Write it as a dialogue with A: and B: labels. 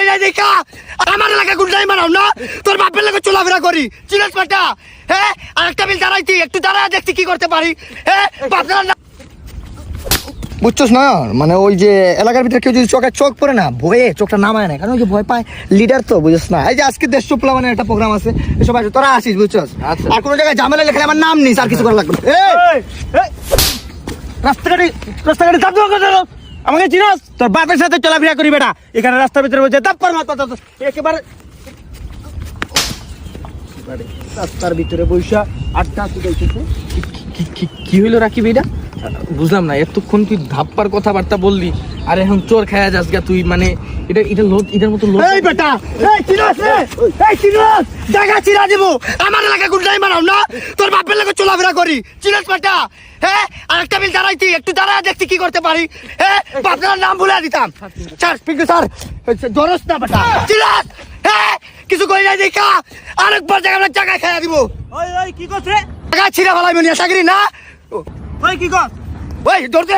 A: করি নাই দেখা আমার এলাকা গুন্ডাই মারাও না তোর বাপের লাগে চলাফেরা করি চিনাস পাটা হ্যাঁ আর একটা বিল দাঁড়াইতি একটু দাঁড়ায় দেখছি কি করতে পারি হ্যাঁ বাপরা না বুঝছস না মানে ওই যে এলাকার ভিতরে কেউ যদি চোখ পড়ে না ভয়ে চোখটা নামায় না কারণ ওই যে ভয় পায় লিডার তো বুঝছ না এই যে আজকে দেশ চুপলা মানে একটা প্রোগ্রাম আছে সবাই তোরা আসিস বুঝছস আর কোনো জায়গায় ঝামেলা লেখলে আমার নাম নিস আর কিছু করা লাগবে রাস্তাঘাটে চাপ দেওয়া আমাকে চিনস তোর বাপের সাথে চলাফেরা করি বেটা এখানে রাস্তার ভিতরে বসে দাপ্পার মাথা একেবারে রাস্তার ভিতরে বৈশা আড্ডা
B: কি হইলো রাকিব এটা বুঝলাম না এতক্ষণ তুই ধাপ্পার কথাবার্তা বললি আর এখন চোর খায়া যাস গা তুই মানে এটার মতো
A: এই বেটা এই চিনস রে এই চিনস জায়গা চিরা দেব আমার এলাকা গুন্ডাই মারাও না তোর বাপের লাগে চলাফেরা করি চিনস বেটা হ্যাঁ আর একটা বিল দাঁড়াইতি একটু দাঁড়ায় দেখছি কি করতে পারি হ্যাঁ বাপের নাম ভুলে দিতাম স্যার পিঙ্কু স্যার জরস না বেটা চিনস হ্যাঁ কিছু করি নাই দেখা আরেকবার জায়গা খাইয়া দিব
B: ওই ওই কি করছ রে
A: জায়গা ছিড়া ফেলাই মনি আশা করি না
B: ওই কি কর
A: ওই দৌড় দে